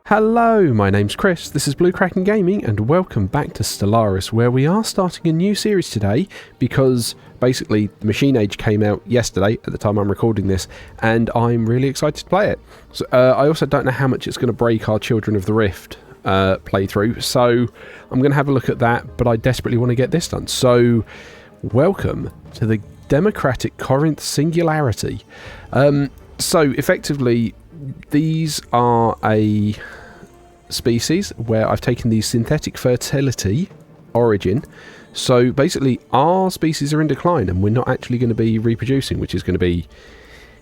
Hello, my name's Chris, this is Blue Kraken Gaming, and welcome back to Stellaris, where we are starting a new series today because basically the Machine Age came out yesterday at the time I'm recording this, and I'm really excited to play it. So, I also don't know how much it's going to break our Children of the Rift playthrough, so I'm going to have a look at that, but I desperately want to get this done. So, welcome to the Democratic Corinth Singularity. So, effectively, these are a species where I've taken the synthetic fertility origin. So basically our species are in decline and we're not actually going to be reproducing, which is going to be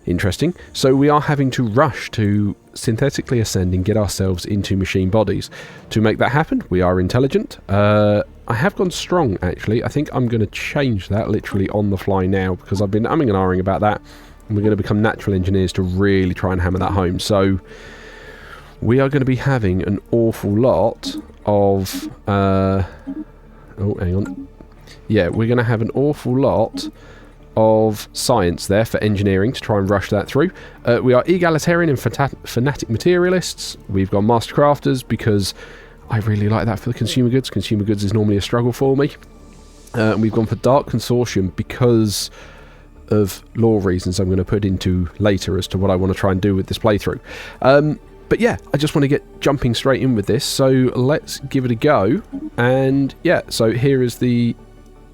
interesting. So we are having to rush to synthetically ascend and get ourselves into machine bodies. To make that happen, we are intelligent. I have gone strong, actually. I think I'm going to change that literally on the fly now because I've been umming and ahhing about that. And we're going to become natural engineers to really try and hammer that home. So we are going to be having an awful lot of... oh, hang on. Yeah, we're going to have an awful lot of science there for engineering to try and rush that through. We are egalitarian and fanatic materialists. We've gone master crafters because I really like that for the consumer goods. Consumer goods is normally a struggle for me. And we've gone for dark consortium because of lore reasons I'm going to put into later as to what I want to try and do with this playthrough. But yeah, I just want to get jumping straight in with this, so let's give it a go. And yeah, so here is the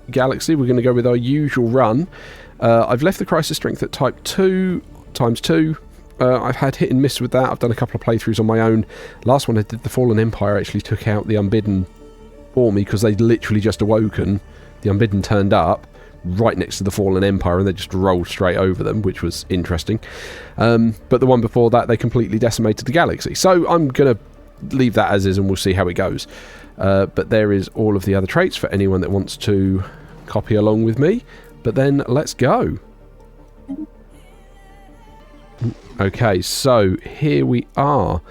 galaxy. We're going to go with our usual run. I've left the crisis strength at type 2 times 2. I've had hit and miss with that. I've done a couple of playthroughs on my own. Last one I did, the Fallen Empire, actually took out the Unbidden for me because they'd literally just awoken. The Unbidden turned up right next to the Fallen Empire and they just rolled straight over them, which was interesting. But the one before that, they completely decimated the galaxy. So I'm going to leave that as is and we'll see how it goes. But there is all of the other traits for anyone that wants to copy along with me. But then let's go. Okay, so here we are.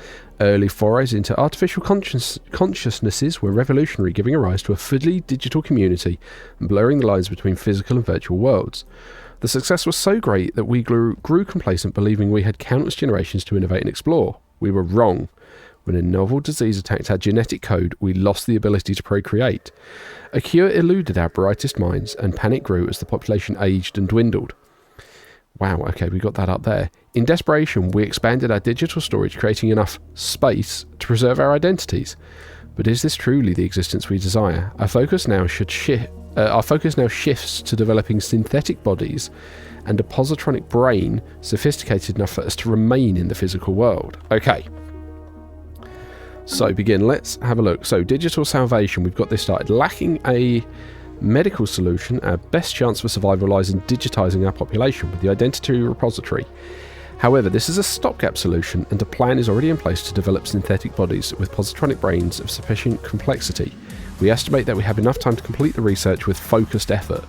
Early forays into artificial consciousnesses were revolutionary, giving rise to a fully digital community and blurring the lines between physical and virtual worlds. The success was so great that we grew complacent, believing we had countless generations to innovate and explore. We were wrong. When a novel disease attacked our genetic code, we lost the ability to procreate. A cure eluded our brightest minds, and panic grew as the population aged and dwindled. Wow, okay, we got that up there. In desperation, we expanded our digital storage, creating enough space to preserve our identities. But is this truly the existence we desire? Our focus now shifts to developing synthetic bodies and a positronic brain sophisticated enough for us to remain in the physical world. Okay. So, begin. Let's have a look. So, digital salvation, we've got this started. Lacking a medical solution, our best chance for survival lies in digitising our population with the identity repository. However, this is a stopgap solution and a plan is already in place to develop synthetic bodies with positronic brains of sufficient complexity. We estimate that we have enough time to complete the research with focused effort.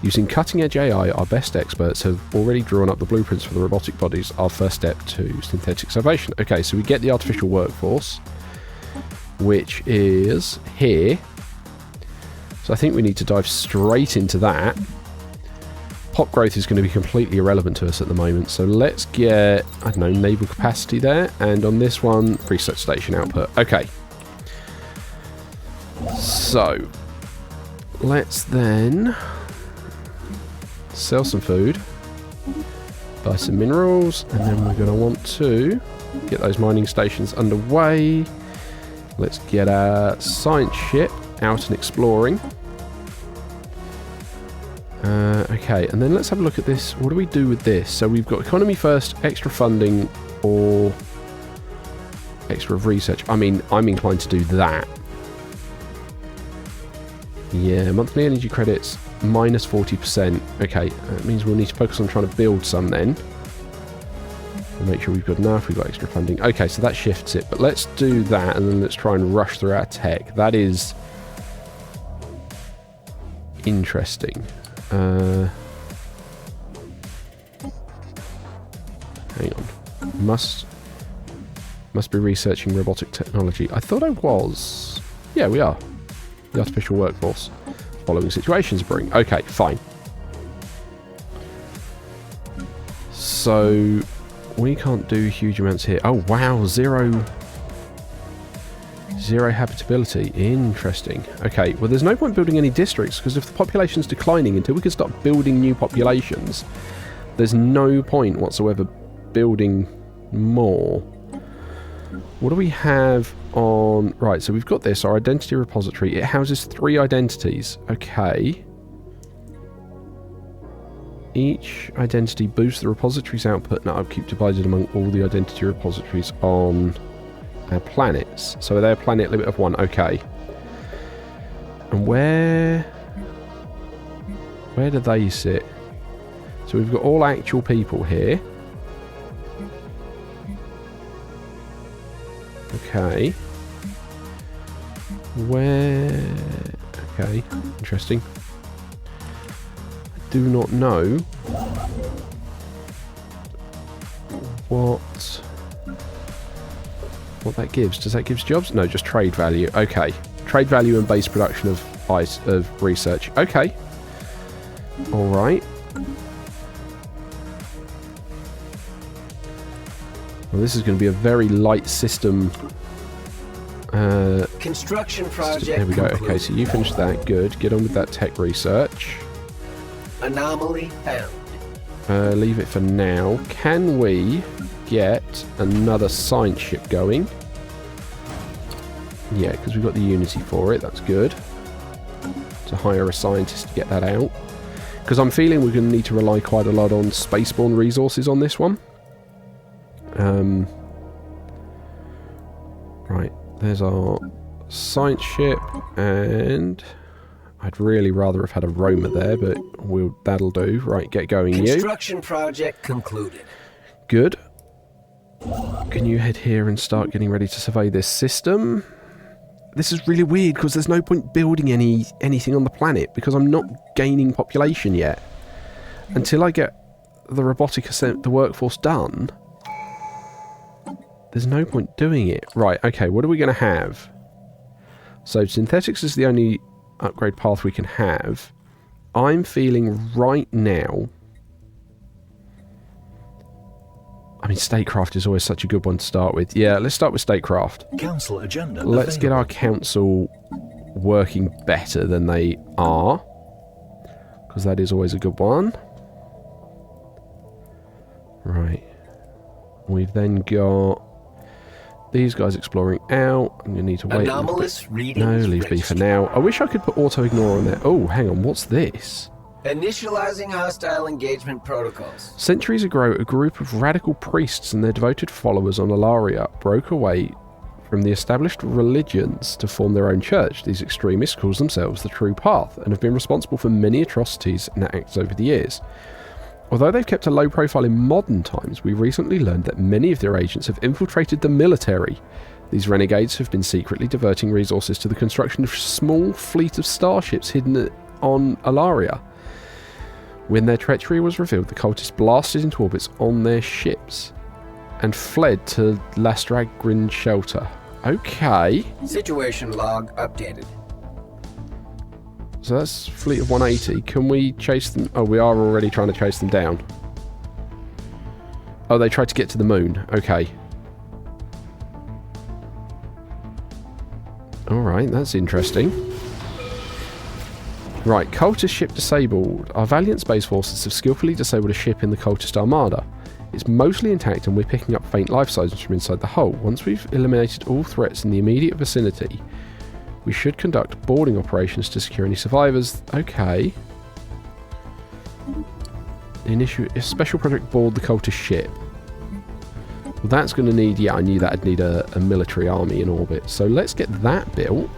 Using cutting-edge AI, our best experts have already drawn up the blueprints for the robotic bodies, our first step to synthetic salvation. Okay, so we get the artificial workforce, which is here. So I think we need to dive straight into that. Pop growth is going to be completely irrelevant to us at the moment. So let's get, I don't know, naval capacity there. And on this one, research station output. Okay. So let's then sell some food, buy some minerals, and then we're going to want to get those mining stations underway. Let's get our science ship out and exploring. Okay, and then let's have a look at this. What do we do with this? So we've got economy first, extra funding, or extra research. I mean, I'm inclined to do that. Yeah, monthly energy credits, minus 40%. Okay, that means we'll need to focus on trying to build some then. And make sure we've got enough, we've got extra funding. Okay, so that shifts it. But let's do that, and then let's try and rush through our tech. That is interesting. Hang on. Must be researching robotic technology. I thought I was. Yeah, we are. The artificial workforce. Following situations bring. Okay, fine. So we can't do huge amounts here. Oh wow, zero 0 habitability. Interesting. Okay, well there's no point building any districts because if the population's declining, until we can start building new populations, there's no point whatsoever building more. What do we have on... Right, so we've got this, our identity repository. It houses 3 identities. Okay. Each identity boosts the repository's output and upkeep divided among all the identity repositories on our planets. So they're planet limit of 1. Okay. And where do they sit? So we've got all actual people here. Okay. Where... Okay, interesting. I do not know what that gives. Does that give jobs? No, just trade value. Okay. Trade value and base production of research. Okay. Alright. Well, this is going to be a very light system. Construction project. There we go. Concluded. Okay, so you finished that. Good. Get on with that tech research. Anomaly found. Leave it for now. Can we get another science ship going? Yeah, because we've got the Unity for it. That's good. To hire a scientist to get that out. Because I'm feeling we're going to need to rely quite a lot on spaceborne resources on this one. Right, there's our science ship, and I'd really rather have had a roamer there, but that'll do. Right, get going, you. Construction project concluded. Good. Can you head here and start getting ready to survey this system? This is really weird because there's no point building anything on the planet because I'm not gaining population yet. Until I get the the workforce done, there's no point doing it. Right, okay, what are we going to have? So synthetics is the only upgrade path we can have. I'm feeling right now... I mean, statecraft is always such a good one to start with. Yeah, let's start with statecraft. Council agenda. Let's get our council working better than they are. Because that is always a good one. Right. We've then got these guys exploring out. I'm going to need to wait. Anomalous readings. No, leave B for now. I wish I could put auto-ignore on there. Oh, hang on. What's this? Initializing hostile engagement protocols. Centuries ago, a group of radical priests and their devoted followers on Alaria broke away from the established religions to form their own church. These extremists call themselves the True Path and have been responsible for many atrocities and acts over the years. Although they've kept a low profile in modern times, we recently learned that many of their agents have infiltrated the military. These renegades have been secretly diverting resources to the construction of a small fleet of starships hidden on Alaria. When their treachery was revealed, the cultists blasted into orbits on their ships and fled to Lastragrin shelter. Okay. Situation log updated. So that's fleet of 180. Can we chase them? Oh, we are already trying to chase them down. Oh, they tried to get to the moon. Okay. Alright, that's interesting. Right, cultist ship disabled. Our valiant space forces have skillfully disabled a ship in the cultist armada. It's mostly intact and we're picking up faint life signs from inside the hull. Once we've eliminated all threats in the immediate vicinity, we should conduct boarding operations to secure any survivors. Okay. Initiate a special project board the cultist ship. Well, that's going to need... Yeah, I knew that would need a military army in orbit. So let's get that built.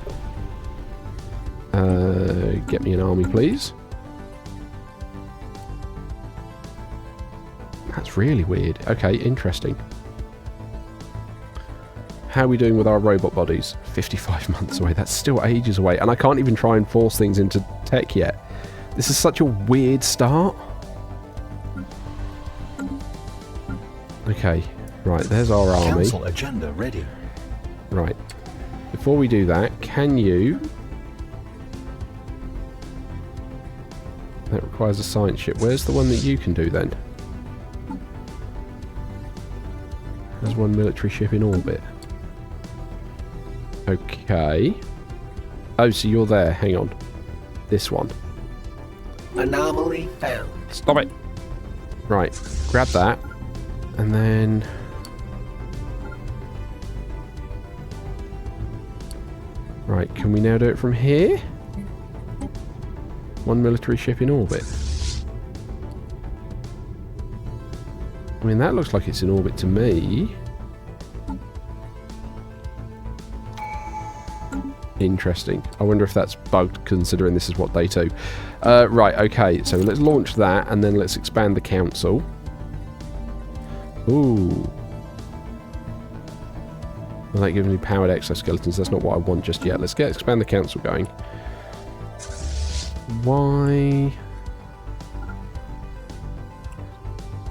Get me an army, please. That's really weird. Okay, interesting. How are we doing with our robot bodies? 55 months away. That's still ages away. And I can't even try and force things into tech yet. This is such a weird start. Okay. Right, there's our army. Council agenda ready. Right. Before we do that, can you... That requires a science ship. Where's the one that you can do then? There's one military ship in orbit. Okay. Oh, so you're there. Hang on. This one. Anomaly found. Stop it. Right. Grab that. And then... Right, can we now do it from here? One military ship in orbit. I mean, that looks like it's in orbit to me. Interesting. I wonder if that's bugged, considering this is what day 2. Right, okay, so let's launch that, and then let's expand the council. Ooh. Well, that gives me powered exoskeletons. That's not what I want just yet. Let's expand the council going. Why...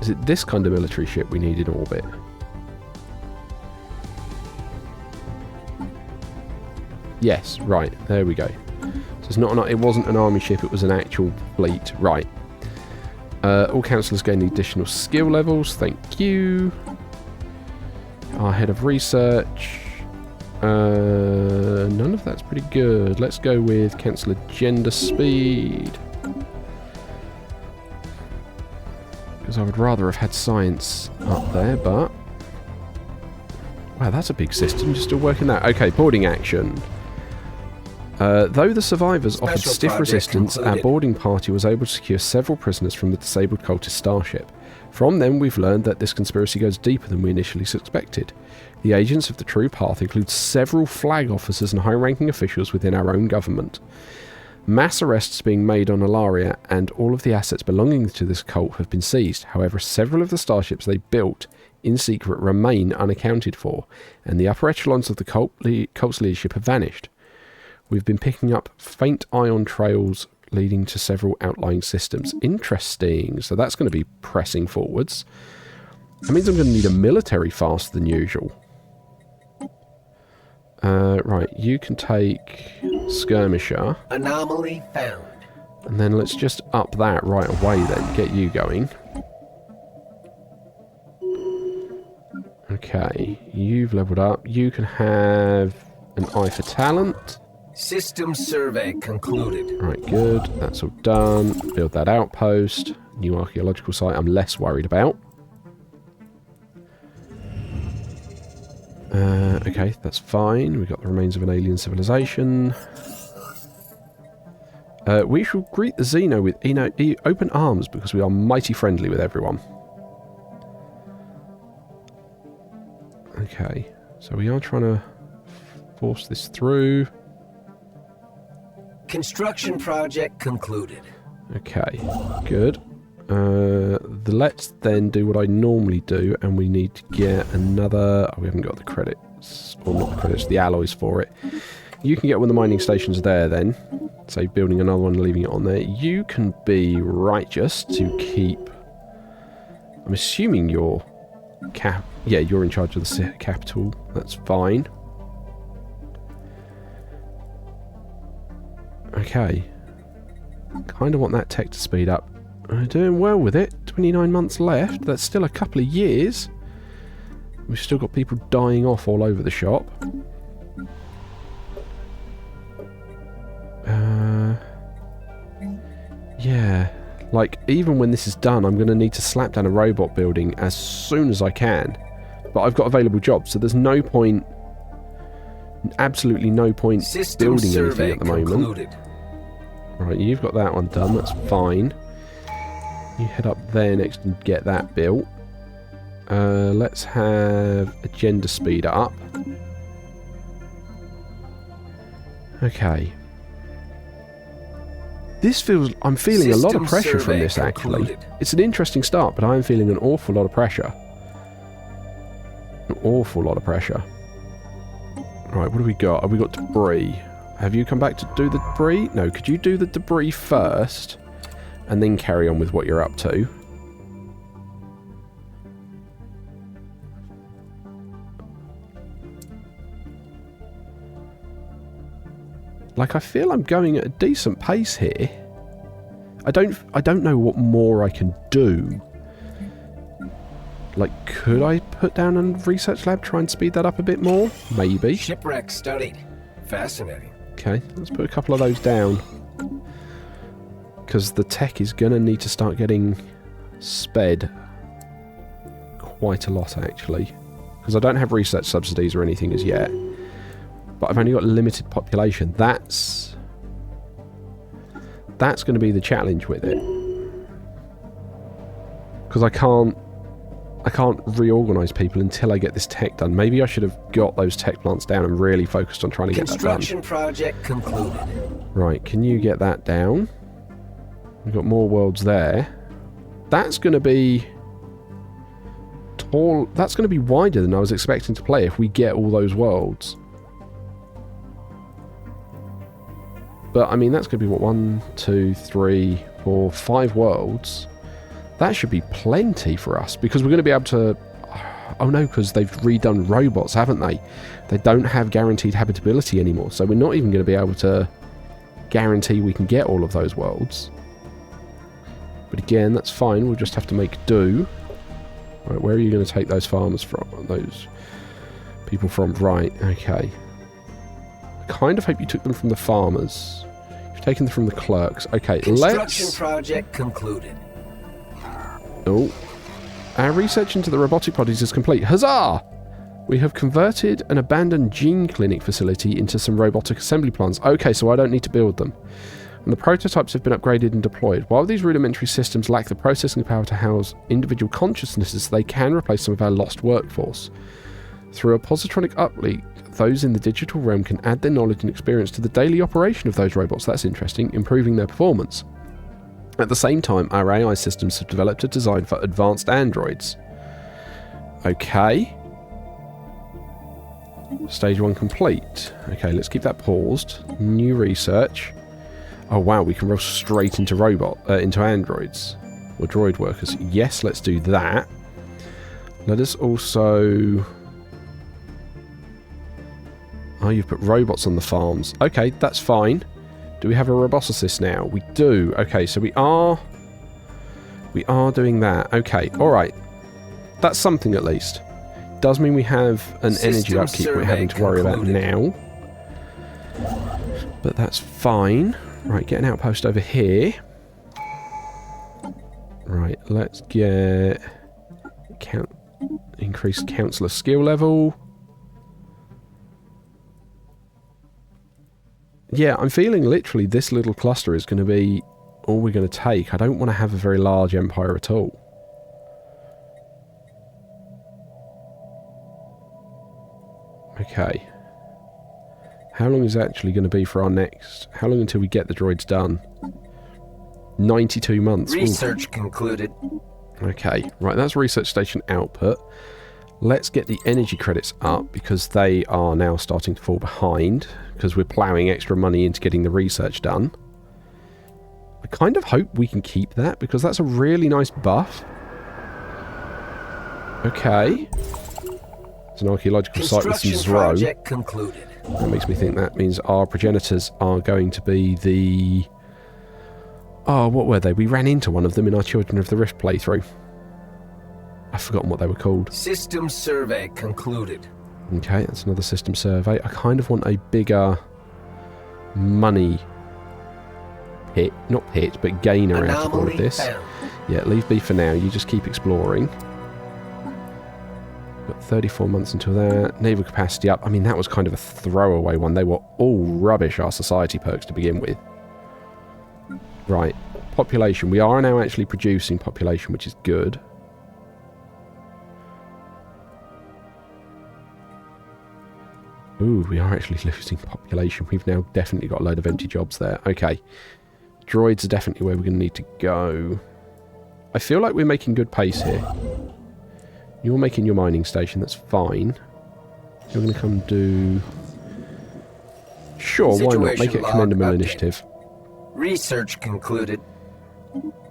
Is it this kind of military ship we need in orbit? Yes, right, there we go. So it's not it wasn't an army ship, it was an actual fleet. Right. All councillors gain additional skill levels, thank you. Our head of research. None of that's pretty good. Let's go with cancel agenda speed. Because I would rather have had science up there, but... Wow, that's a big system, just still working that. Okay, boarding action. Though the survivors offered stiff resistance, our boarding party was able to secure several prisoners from the disabled cultist starship. From them, we've learned that this conspiracy goes deeper than we initially suspected. The agents of the True Path include several flag officers and high-ranking officials within our own government. Mass arrests being made on Alaria, and all of the assets belonging to this cult have been seized. However, several of the starships they built in secret remain unaccounted for, and the upper echelons of the cult's leadership have vanished. We've been picking up faint ion trails leading to several outlying systems. Interesting. So that's going to be pressing forwards. That means I'm going to need a military faster than usual. Right, you can take Skirmisher. Anomaly found. And then let's just up that right away then. Get you going. Okay, you've leveled up. You can have an eye for talent. System survey concluded. Right, good. That's all done. Build that outpost. New archaeological site I'm less worried about. Okay, that's fine. We've got the remains of an alien civilization. We shall greet the Xeno with open arms because we are mighty friendly with everyone. Okay, so we are trying to force this through. Construction project concluded. Okay, good. Let's then do what I normally do, and we need to get another... Oh, we haven't got the credits. Or not the credits, the alloys for it. You can get one of the mining stations there then. Say building another one and leaving it on there. You can be righteous to keep... I'm assuming you're... Yeah, you're in charge of the capital. That's fine. Okay. Kind of want that tech to speed up. I'm doing well with it. 29 months left. That's still a couple of years. We've still got people dying off all over the shop. Yeah. Like, even when this is done, I'm going to need to slap down a robot building as soon as I can. But I've got available jobs, so there's no point... Absolutely no point building anything at the moment. Right, you've got that one done. That's fine. You head up there next and get that built. Let's have agenda speed up. Okay. This feels... I'm feeling a lot of pressure from this, actually. It's an interesting start, but I'm feeling an awful lot of pressure. An awful lot of pressure. Right, what do we got? Have we got debris? Have you come back to do the debris? No, could you do the debris first? And then carry on with what you're up to. Like, I feel I'm going at a decent pace here. I don't know what more I can do. Like, could I put down a research lab, try and speed that up a bit more? Maybe. Shipwreck studied. Fascinating. Okay, let's put a couple of those down. Because the tech is going to need to start getting sped quite a lot, actually. Because I don't have research subsidies or anything as yet. But I've only got a limited population. That's going to be the challenge with it. Because I can't reorganise people until I get this tech done. Maybe I should have got those tech plants down and really focused on trying to get that done. Construction project concluded. Right, can you get that down? We've got more worlds there. That's going to be tall. That's going to be wider than I was expecting to play if we get all those worlds. But, I mean, that's going to be, what, 1, 2, 3, 4, 5 worlds. That should be plenty for us, because we're going to be able to... Oh no, because they've redone robots, haven't they? They don't have guaranteed habitability anymore, so we're not even going to be able to guarantee we can get all of those worlds. But again, that's fine, we'll just have to make do. Right, where are you going to take those farmers from? Those people from? Right, okay. I kind of hope you took them from the farmers. You've taken them from the clerks. Okay, Construction project concluded. Oh. Our research into the robotic bodies is complete. Huzzah! We have converted an abandoned gene clinic facility into some robotic assembly plants. Okay, so I don't need to build them. And the prototypes have been upgraded and deployed. While these rudimentary systems lack the processing power to house individual consciousnesses, they can replace some of our lost workforce. Through a positronic uplink, those in the digital realm can add their knowledge and experience to the daily operation of those robots. That's interesting, improving their performance. At the same time, our AI systems have developed a design for advanced androids. Okay. Stage 1 complete. Okay, let's keep that paused. New research. Oh wow, we can roll straight into into androids. Or droid workers. Yes, let's do that. Let us also... Oh, you've put robots on the farms. Okay, that's fine. Do we have a roboticist now? We do. Okay, so we are doing that. Okay, alright. That's something at least. Does mean we have an energy upkeep we're having to worry about now. But that's fine. Right, get an outpost over here. Right, let's get... increased councillor skill level. Yeah, I'm feeling literally this little cluster is going to be all we're going to take. I don't want to have a very large empire at all. Okay. How long is it actually going to be for our next... How long until we get the droids done? 92 months. Research concluded. Okay, right, that's research station output. Let's get the energy credits up, because they are now starting to fall behind, because we're ploughing extra money into getting the research done. I kind of hope we can keep that, because that's a really nice buff. Okay. It's an archaeological site with some Zro. Concluded. That makes me think that means our progenitors are going to be the... Oh, what were they? We ran into one of them in our Children of the Rift playthrough. I've forgotten what they were called. System survey concluded. Okay, that's another system survey. I kind of want a bigger money pit. Not pit, but gainer out of all of this. Found. Yeah, leave B for now. You just keep exploring. Got 34 months until that. Naval capacity up. I mean, that was kind of a throwaway one. They were all rubbish, our society perks to begin with. Right. Population. We are now actually producing population, which is good. Ooh, we are actually losing population. We've now definitely got a load of empty jobs there. Okay. Droids are definitely where we're going to need to go. I feel like we're making good pace here. You're making your mining station, that's fine. You're going to come do... Sure, why not? Make it a commendable initiative. Research concluded.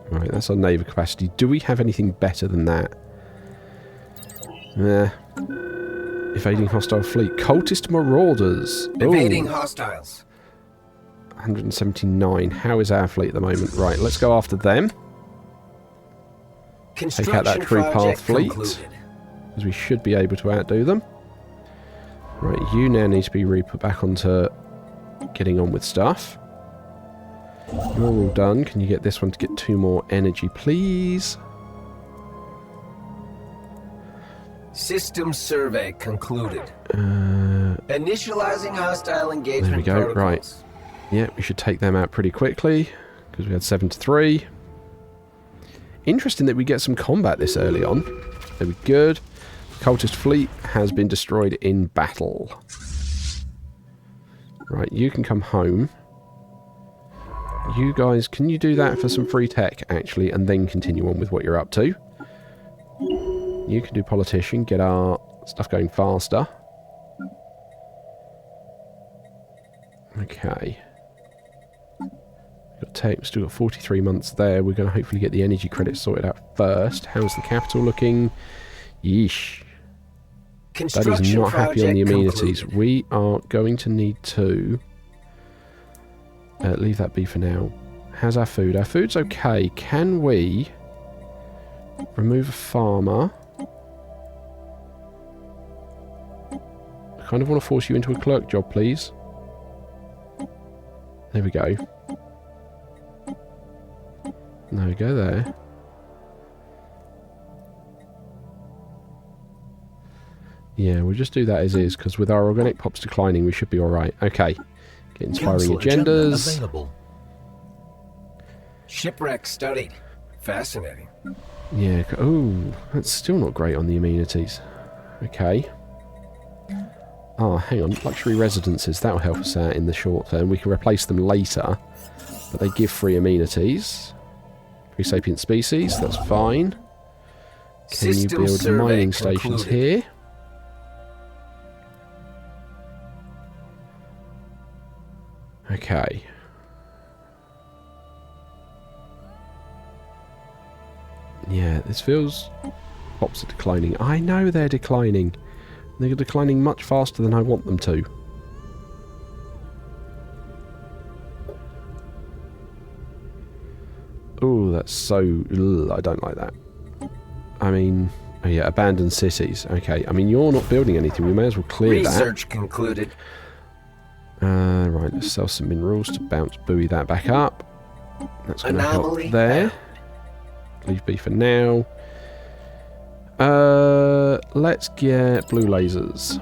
Right, that's our naval capacity. Do we have anything better than that? Nah. Evading hostile fleet. Cultist marauders. Evading hostiles. 179. How is our fleet at the moment? Right, let's go after them. Take out that true path fleet, because we should be able to outdo them. Right, you now need to be re-put back onto getting on with stuff. You're all done. Can you get this one to get 2 more energy, please? System survey concluded. Initializing hostile engagement there we go. protocols. Right. Yeah, we should take them out pretty quickly, because we had 7 to 3. Interesting that we get some combat this early on. There we go. Cultist fleet has been destroyed in battle. Right, you can come home. You guys, can you do that for some free tech, actually, and then continue on with what you're up to? You can do politician, get our stuff going faster. Okay. Still got 43 months there. We're going to hopefully get the energy credits sorted out first. How's the capital looking? Yeesh. That is not happy on the amenities. Concluded. We are going to need to leave that be for now. How's our food? Our food's okay. Can we remove a farmer? I kind of want to force you into a clerk job, please. There we go. There we go there. Yeah, we'll just do that as is, because with our organic pops declining, we should be alright. Okay. Get inspiring Council agenda agendas. available. Shipwreck studied. Fascinating. Yeah. Oh, that's still not great on the amenities. Okay. Ah, hang on. Luxury residences. That'll help us out in the short term. We can replace them later. But they give free amenities. Free sapient species. That's fine. Can you System build survey mining stations concluded. here? Okay. Yeah, this feels... Pops are declining. I know they're declining. They're declining much faster than I want them to. Oh, that's so... Ugh, I don't like that. I mean... Oh yeah, abandoned cities. Okay, I mean, you're not building anything. We may as well clear that. Research concluded. Right, let's sell some minerals to buoy that back up. That's going to help Anomaly there. Leave B for now. Let's get blue lasers.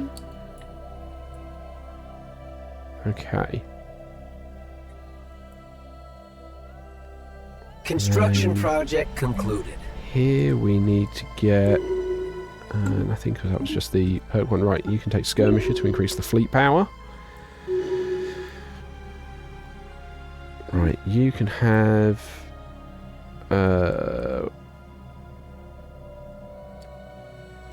Okay. Construction project concluded. Here we need to get... I think that was just the perk one. Right, you can take skirmisher to increase the fleet power. Right, you can have...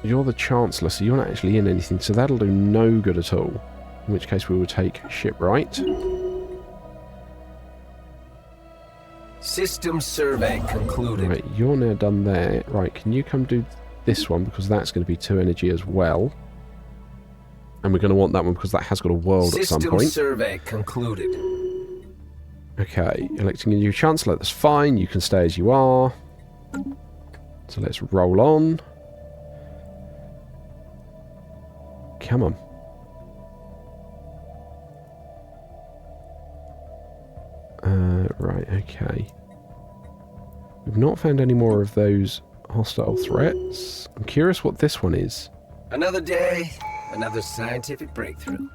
You're the Chancellor, so you're not actually in anything, so that'll do no good at all. In which case we will take shipwright. System survey concluded. Right, you're now done there. Right, can you come do this one, because that's going to be 2 energy as well. And we're going to want that one because that has got a world at some System point. survey concluded. Okay, electing a new Chancellor, that's fine. You can stay as you are. So let's roll on. Come on. Right, okay. We've not found any more of those hostile threats. I'm curious what this one is. Another day, another scientific breakthrough.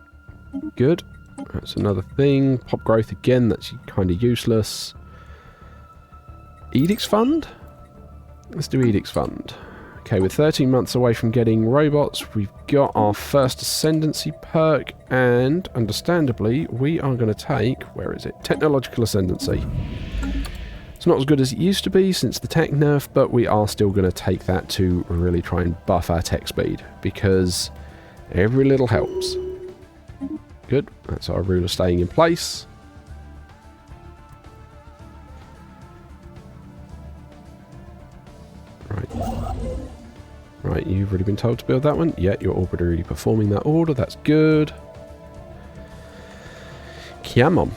Good. That's another thing. Pop growth again, that's kind of useless. Edicts Fund? Let's do Edicts Fund. Okay, we're 13 months away from getting robots. We've got our first Ascendancy perk, and understandably, we are going to take... Where is it? Technological Ascendancy. It's not as good as it used to be since the tech nerf, but we are still going to take that to really try and buff our tech speed, because every little helps. Good. That's our ruler staying in place. Right. Right, you've already been told to build that one. Yeah, you're already performing that order. That's good. Come on.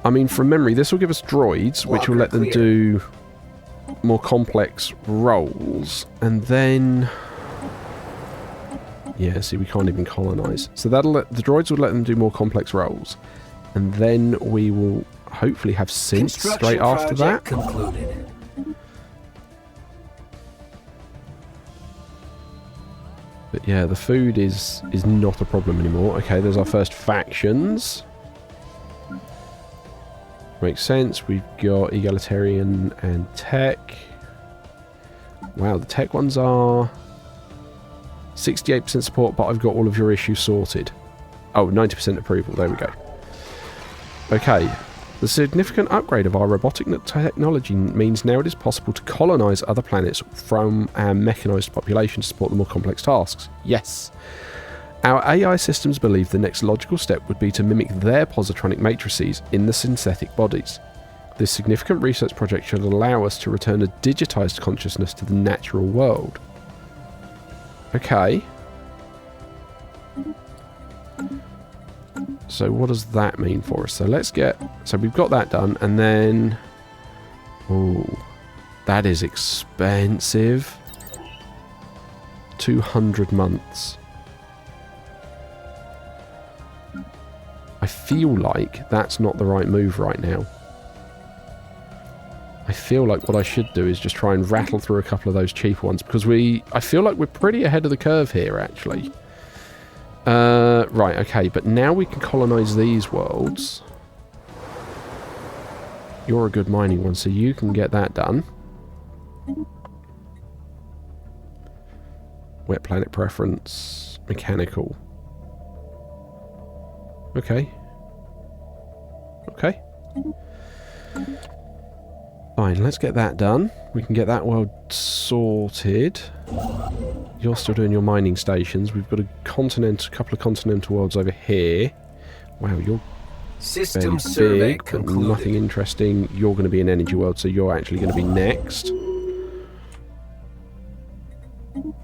I mean, from memory, this will give us droids, which will let them do more complex roles, and then... Yeah, see, we can't even colonise. So that'll the droids will let them do more complex roles, and then we will hopefully have synths straight after that. Concluded. But yeah, the food is not a problem anymore. Okay, there's our first factions. Makes sense. We've got egalitarian and tech. Wow, the tech ones are 68% support, but I've got all of your issues sorted. Oh, 90% approval. There we go. Okay. The significant upgrade of our robotic technology means now it is possible to colonise other planets from our mechanised population to support the more complex tasks. Yes. Our AI systems believe the next logical step would be to mimic their positronic matrices in the synthetic bodies. This significant research project should allow us to return a digitised consciousness to the natural world. Okay. So what does that mean for us? So let's get... So we've got that done, and then... Oh, that is expensive. 200 months. I feel like that's not the right move right now. I feel like what I should do is just try and rattle through a couple of those cheaper ones, because I feel like we're pretty ahead of the curve here, actually. Right, okay, but now we can colonise these worlds. You're a good mining one, so you can get that done. Wet planet preference, mechanical. Okay. Okay. Fine, let's get that done. We can get that world sorted. You're still doing your mining stations. We've got a couple of continental worlds over here. Wow, you're System very survey big, but concluded. nothing interesting. You're going to be an energy world, so you're actually going to be next.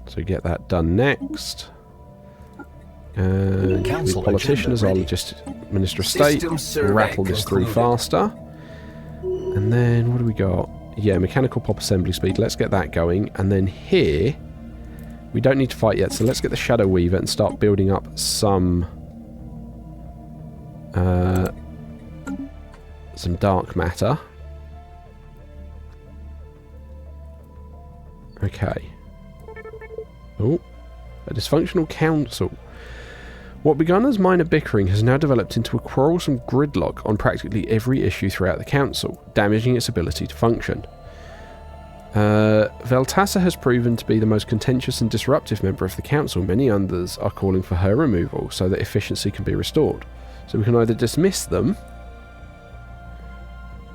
So get that done next. And with politicians, I'll just Minister of State, rattle this through faster. And then, what do we got? Yeah, mechanical pop assembly speed. Let's get that going. And then here, we don't need to fight yet, so let's get the Shadow Weaver and start building up some dark matter. Okay. Oh, a dysfunctional council. What begun as minor bickering has now developed into a quarrelsome gridlock on practically every issue throughout the council, damaging its ability to function. Veltassa has proven to be the most contentious and disruptive member of the council. Many others are calling for her removal so that efficiency can be restored. So we can either dismiss them,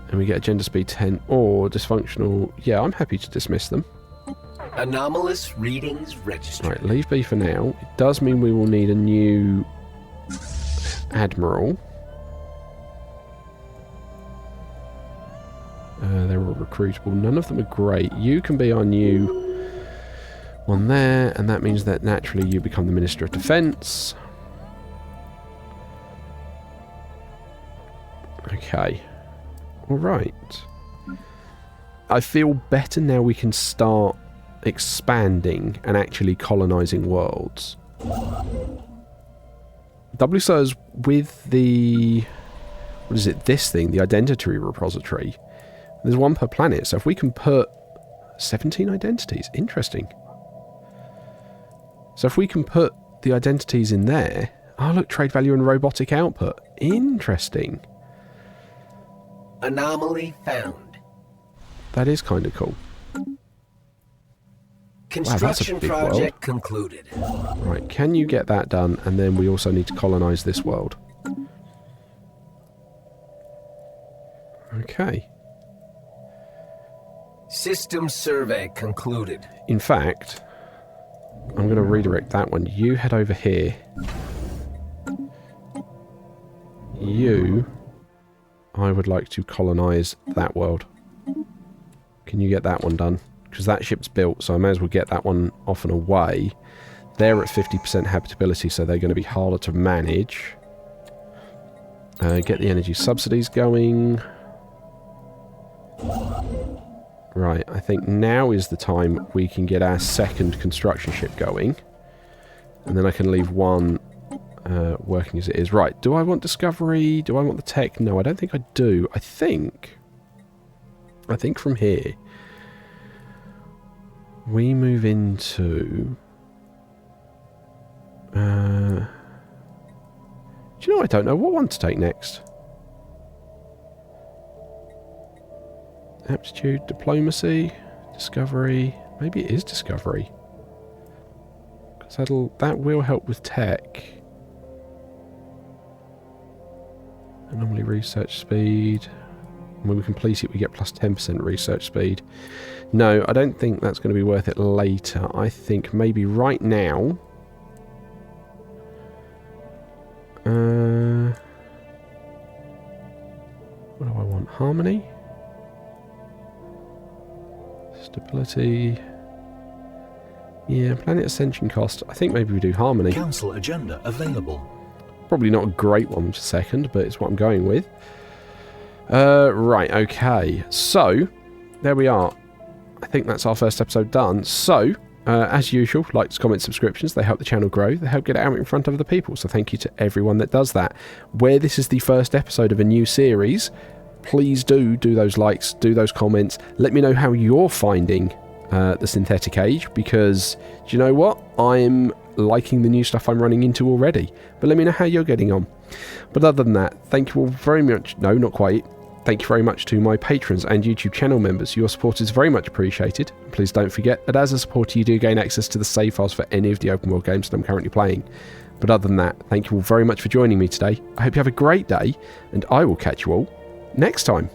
and we get agenda speed 10, or dysfunctional... Yeah, I'm happy to dismiss them. Anomalous readings registered. Right, leave B for now. It does mean we will need a new admiral. They're all recruitable. None of them are great. You can be our new one there, and that means that naturally you become the Minister of Defence. Okay. Alright. I feel better now we can start expanding and actually colonising worlds. WSO's with the... What is it? This thing, the identity repository. There's one per planet, so if we can put 17 identities, interesting. So if we can put the identities in there... Oh, look, trade value and robotic output. Interesting. Anomaly found. That is kind of cool. Construction project world. concluded. Right, can you get that done? And then we also need to colonise this world. Okay. System survey concluded. In fact, I'm going to redirect that one. You head over here. You... I would like to colonise that world. Can you get that one done? Because that ship's built, so I may as well get that one off and away. They're at 50% habitability, so they're going to be harder to manage. Get the energy subsidies going. Right, I think now is the time we can get our second construction ship going. And then I can leave one working as it is. Right, do I want discovery? Do I want the tech? No, I don't think I do. I think from here, we move into... do you know, I don't know what one to take next. Aptitude, diplomacy, discovery. Maybe it is discovery. Because that will help with tech. Anomaly research speed. When we complete it, we get plus 10% research speed. No, I don't think that's going to be worth it later. I think maybe right now... what do I want? Harmony? Stability. Yeah, planet ascension cost. I think maybe we do harmony. Council agenda available. Probably not a great one for second, but it's what I'm going with. Right, okay. So, there we are. I think that's our first episode done. So, as usual, likes, comments, subscriptions, they help the channel grow. They help get it out in front of other people. So thank you to everyone that does that. Where this is the first episode of a new series, please do those likes, do those comments. Let me know how you're finding the synthetic age, because do you know what? I'm liking the new stuff I'm running into already. But let me know how you're getting on. But other than that, thank you all very much. No, not quite. Thank you very much to my patrons and YouTube channel members. Your support is very much appreciated. Please don't forget that as a supporter you do gain access to the save files for any of the open world games that I'm currently playing. But other than that, thank you all very much for joining me today. I hope you have a great day, and I will catch you all next time.